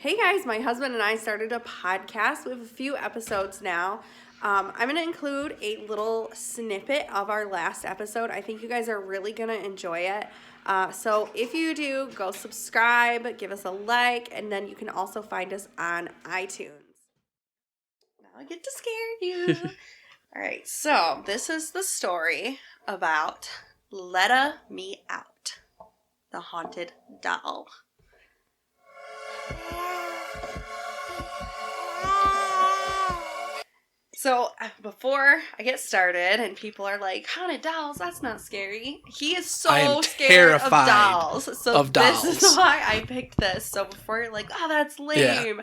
Hey guys, my husband and I started a podcast. We have a few episodes now. I'm going to include a little snippet of our last episode. I think you guys are really going to enjoy it. So if you do, go subscribe, give us a like, and then you can also find us on iTunes. Now I get to scare you. All right, so this is the story about Letta Me Out, the haunted doll. So before I get started and people are like, haunted dolls, that's not scary. He is so scared of dolls. So this is why I picked this. So before you're like, oh, that's lame.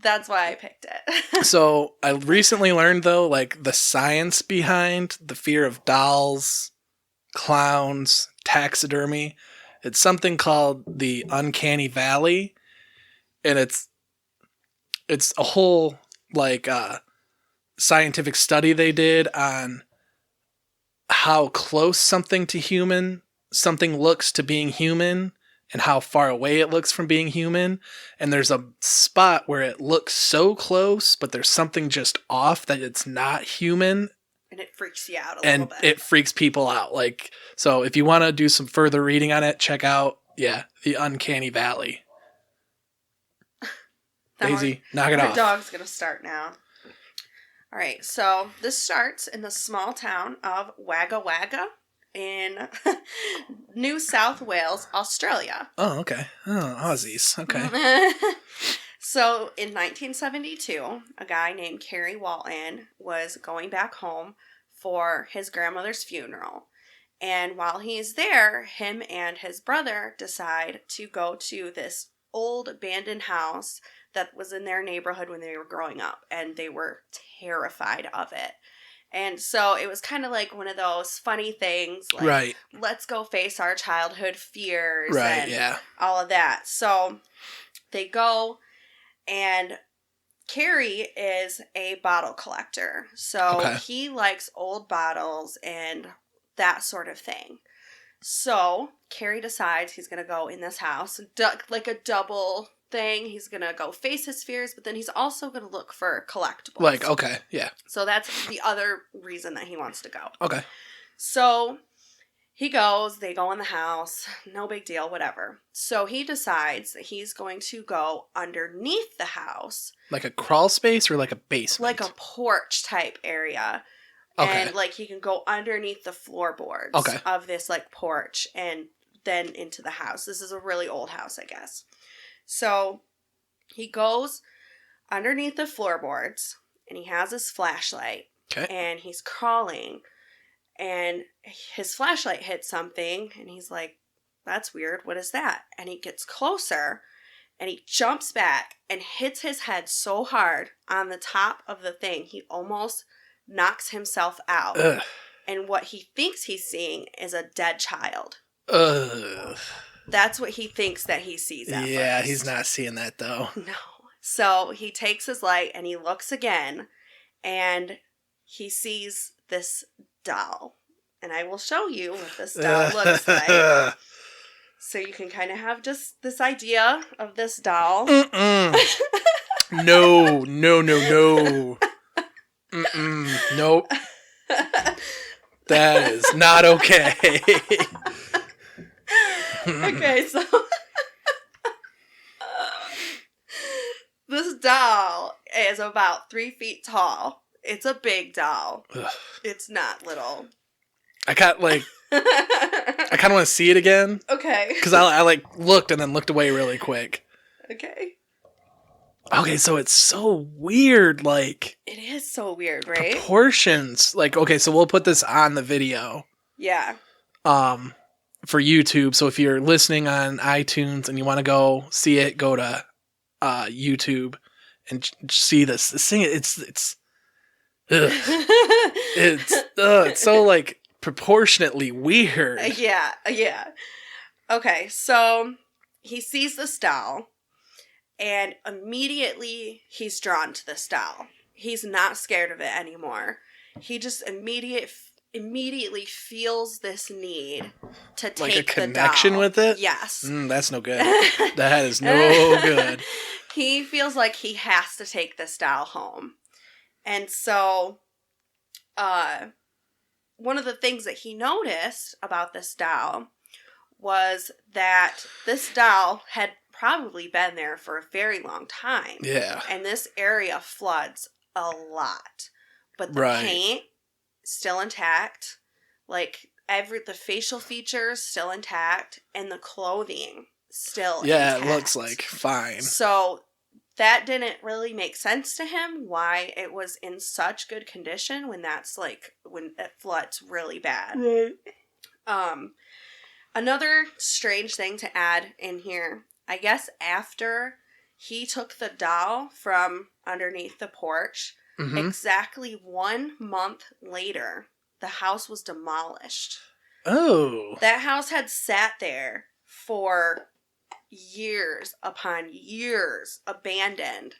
That's why I picked it. So I recently learned, though, like the science behind the fear of dolls, clowns, taxidermy. It's something called the uncanny valley. And it's a whole, like, scientific study they did on how close something looks to being human and how far away it looks from being human. And there's a spot where it looks so close, but there's something just off that it's not human. And it freaks you out a little bit. And it freaks people out. Like, so if you want to do some further reading on it, check out, the uncanny valley. Daisy, knock it off. The dog's going to start now. All right, so this starts in the small town of Wagga Wagga in New South Wales, Australia. Oh, okay. Oh, Aussies. Okay. So in 1972, a guy named Kerry Walton was going back home for his grandmother's funeral. And while he's there, him and his brother decide to go to this old abandoned house that was in their neighborhood when they were growing up, and they were terrified of it. And so it was kind of like one of those funny things, like, right, let's go face our childhood fears, right, and all of that. So they go, and Kerry is a bottle collector. So he likes old bottles and that sort of thing. So Kerry decides he's going to go in this house, like a double thing. He's going to go face his fears, but then he's also going to look for collectibles. Like, okay, yeah. So that's the other reason that he wants to go. Okay. So he goes, they go in the house, no big deal, whatever. So he decides that he's going to go underneath the house. Like a crawl space or like a basement? Like a porch type area. Okay. And, like, he can go underneath the floorboards of this, like, porch and then into the house. This is a really old house, I guess. So he goes underneath the floorboards and he has his flashlight. Okay. And he's crawling. And his flashlight hits something and he's like, that's weird. What is that? And he gets closer and he jumps back and hits his head so hard on the top of the thing, he almost knocks himself out. Ugh. And what he thinks he's seeing is a dead child. Ugh. That's what he thinks that he sees at first. He's not seeing that, though. No. So he takes his light and he looks again, and he sees this doll. And I will show you what this doll looks like. So you can kind of have just this idea of this doll. No. Nope. That is not okay. Okay, so this doll is about 3 feet tall. It's a big doll. Ugh. It's not little. I kind of want to see it again. Okay. Because I looked and then looked away really quick. Okay, so it's so weird, like... It is so weird, right? Proportions. Like, okay, so we'll put this on the video. Yeah. For YouTube, so if you're listening on iTunes and you want to go see it, go to YouTube and see this thing. It's so, like, proportionately weird. Yeah. Okay, so he sees this doll. And immediately he's drawn to this doll. He's not scared of it anymore. He just immediately feels this need to take the doll. Like a connection with it? Yes. That's no good. That is no good. he feels like he has to take this doll home. And so, one of the things that he noticed about this doll was that this doll had probably been there for a very long time. Yeah. And this area floods a lot. But the paint, still intact. Like, the facial features, still intact. And the clothing, still intact. Yeah, it looks like fine. So, that didn't really make sense to him, why it was in such good condition when when it floods really bad. Right. Another strange thing to add in here, I guess after he took the doll from underneath the porch, exactly 1 month later, the house was demolished. Oh. That house had sat there for years upon years, abandoned.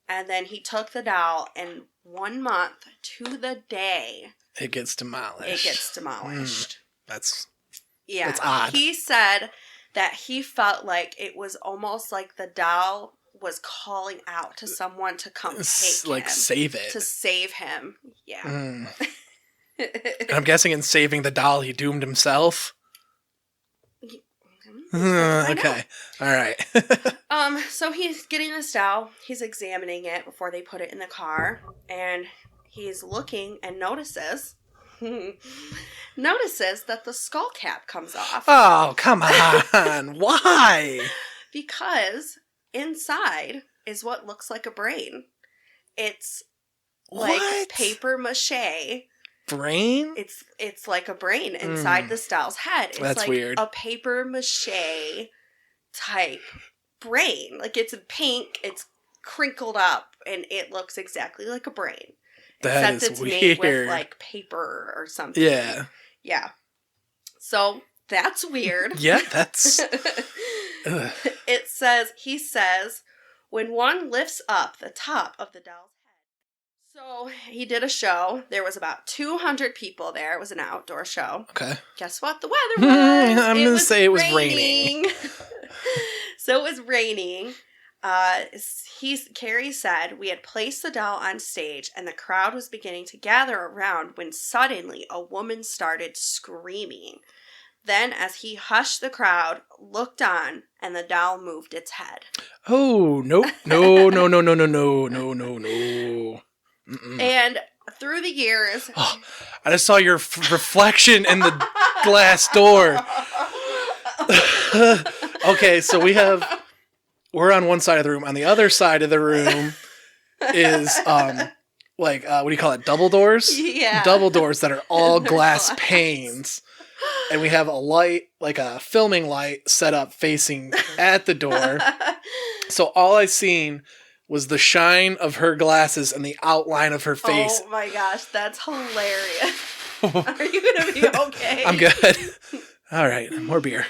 And then he took the doll, and 1 month to the day, it gets demolished. That's odd. He said that he felt like it was almost like the doll was calling out to someone to come take him. Save it. To save him. Yeah. And I'm guessing in saving the doll, he doomed himself. Okay. All right. So he's getting this doll. He's examining it before they put it in the car. And he's looking and notices that the skull cap comes off. Oh, come on. Why? Because inside is what looks like a brain. It's like paper mache. Brain? It's like a brain inside this doll's head. It's That's like weird. A paper mache type brain. Like, it's pink, it's crinkled up, and it looks exactly like a brain. That Except is it's weird. made with like paper or something. Yeah. Yeah. So that's weird. Yeah, that's He says, when one lifts up the top of the doll's head. So he did a show. There was about 200 people there. It was an outdoor show. Okay. Guess what the weather was? I'm going to say it was raining. So it was raining. Carrie said, we had placed the doll on stage and the crowd was beginning to gather around when suddenly a woman started screaming. Then, as he hushed the crowd, looked on, and the doll moved its head. Oh, nope. No. And through the years... Oh, I just saw your reflection in the glass door. Okay, so we're on one side of the room. On the other side of the room is, what do you call it? Double doors? Yeah. Double doors that are all glass panes. And we have a light, like a filming light, set up facing at the door. So all I seen was the shine of her glasses and the outline of her face. Oh my gosh, that's hilarious. Are you going to be okay? I'm good. All right, more beer.